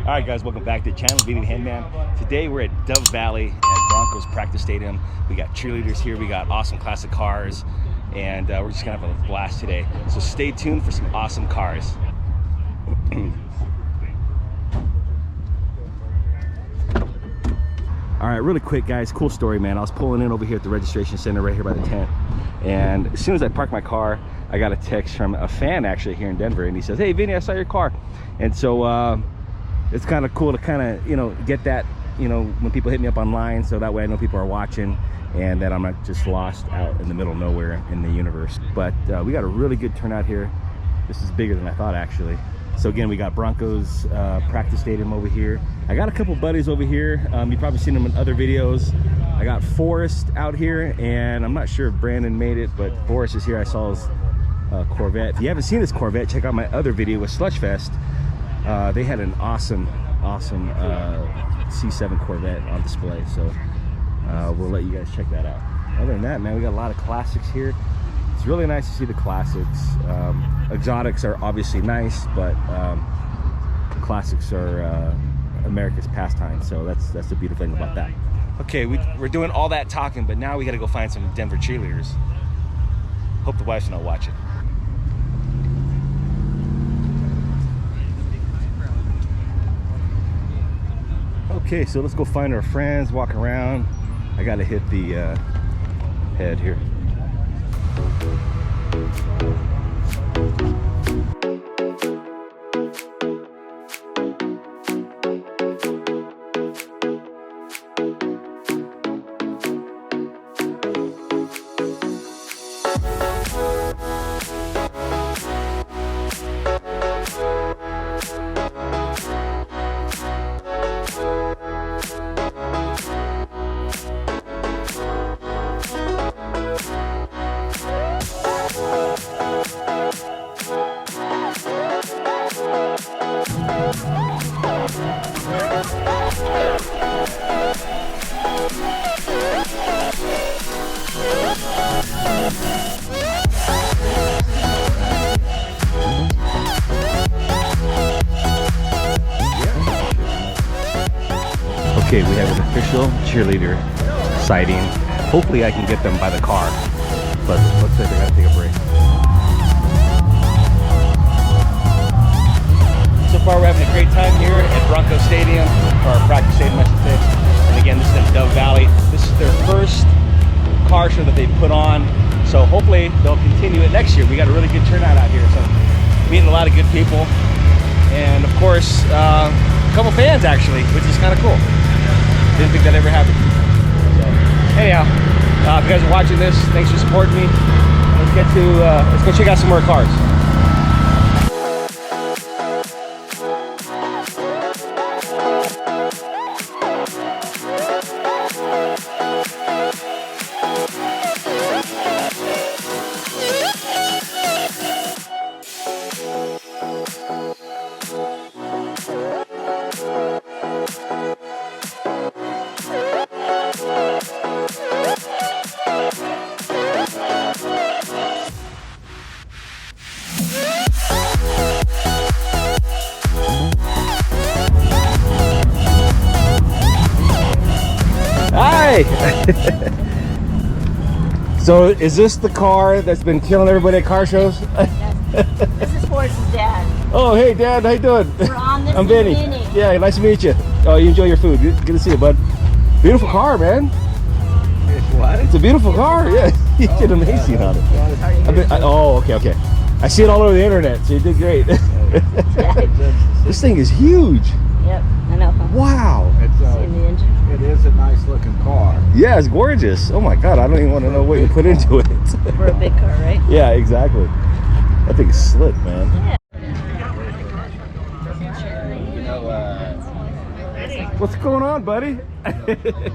All right, guys, welcome back to the channel, Vinny the Handyman. Today we're at Dove Valley at Broncos practice stadium. We got cheerleaders here, we got awesome classic cars, and we're just gonna have a blast today. So stay tuned for some awesome cars. All right, really quick, guys, cool story, man. I was pulling in over here at the registration center right here by the tent, and as soon as I parked my car, I got a text from a fan actually here in Denver, and he says, "Hey, Vinny, I saw your car." And so it's kind of cool to kind of, get that, when people hit me up online, so that way I know people are watching and that I'm not just lost out in the middle of nowhere in the universe. But we got a really good turnout here. This is bigger than I thought, actually. So again, we got Broncos practice stadium over here. I got a couple buddies over here. You've probably seen them in other videos. I got Forrest out here, and I'm not sure if Brandon made it, but Forrest is here. I saw his Corvette. If you haven't seen this Corvette, check out my other video with Sludgefest. They had an awesome C7 Corvette on display, so we'll let you guys check that out. Other than that, man, we got a lot of classics here. It's really nice to see the classics. Exotics are obviously nice, but classics are America's pastime, so that's the beautiful thing about that. Okay, we're doing all that talking, but now we got to go find some Denver cheerleaders. Hope the wife's not watching. Okay, so let's go find our friends, walk around. I gotta hit the head here. Okay, we have an official cheerleader sighting. Hopefully I can get them by the car, but it looks like they gotta take a break. So far we're having a great time here at Broncos Stadium, or practice stadium I should say. And again, this is in Dove Valley. This is their first car show that they put on, so hopefully they'll continue it next year. We got a really good turnout out here, so meeting a lot of good people. And of course, a couple fans actually, which is kind of cool. Didn't think that ever happened. So, anyhow, if you guys are watching this, thanks for supporting me. Let's go check out some more cars. So is this the car that's been killing everybody at car shows? This is Forrest's dad. Oh, hey Dad, how you doing? We're on this. I'm Vinny. Yeah, nice to meet you. Oh, you enjoy your food. Good to see you, bud. Beautiful car, man. What? It's a beautiful car. Yeah, you did amazing on it. Oh, okay. I see it all over the internet, so you did great. This thing is huge. Yep, I know. Huh? Wow. It is a nice looking car. Yeah, it's gorgeous. Oh my God, I don't even want to know what you put into it. For a big car, right? Yeah, exactly. That thing is slick, man. Yeah. What's going on, buddy?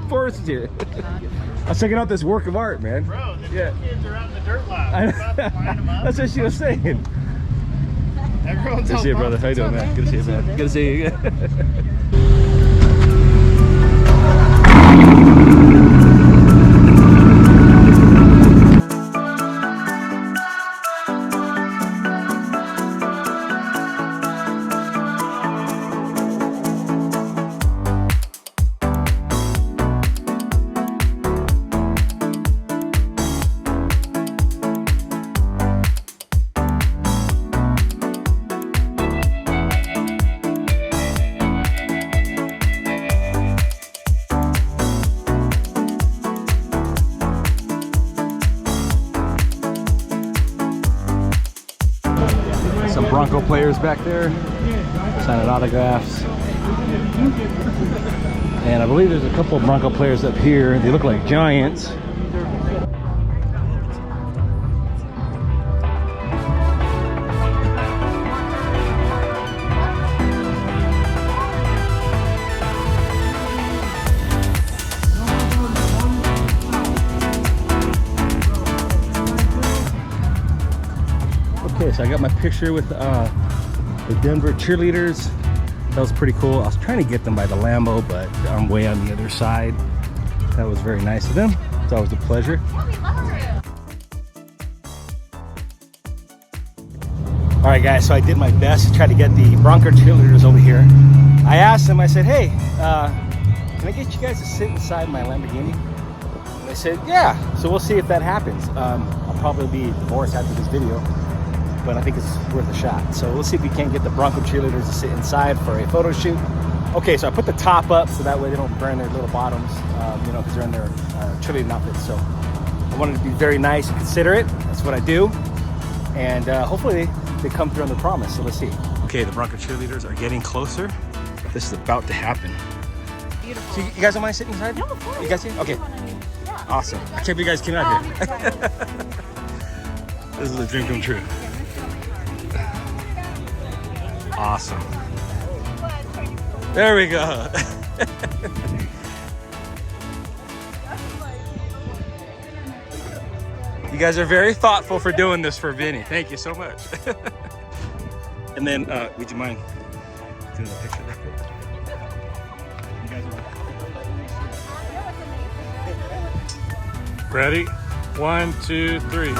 Forrest is here. I was checking out this work of art, man. Bro, the kids are out in the dirt lab. That's what she was saying. Everyone's Good to see you, brother. How you doing, man? Good to see you, man. Good to see you. players back there, signing autographs. And I believe there's a couple of Bronco players up here. They look like giants. Okay, so I got my picture with the Denver Cheerleaders. That was pretty cool. I was trying to get them by the Lambo, but I'm way on the other side. That was very nice of them. It's always a pleasure. All right, guys, so I did my best to try to get the Bronco Cheerleaders over here. I asked them, I said, hey, can I get you guys to sit inside my Lamborghini? And they said, yeah. So we'll see if that happens. I'll probably be divorced after this video, but I think it's worth a shot. So we'll see if we can't get the Bronco Cheerleaders to sit inside for a photo shoot. Okay, so I put the top up so that way they don't burn their little bottoms, you know, because they're in their cheerleading outfits. So I wanted to be very nice and considerate. That's what I do. And hopefully they come through on their promise. So let's see. Okay, the Bronco Cheerleaders are getting closer. This is about to happen. Beautiful. So you guys don't mind sitting inside? No, of course. You guys see? Okay. Yeah. Awesome. I can't believe you guys came out here. This is a dream come true. Awesome. There we go. You guys are very thoughtful for doing this for Vinny. Thank you so much. And then, would you mind doing the picture real quick? You guys are... Ready? 1, 2, 3.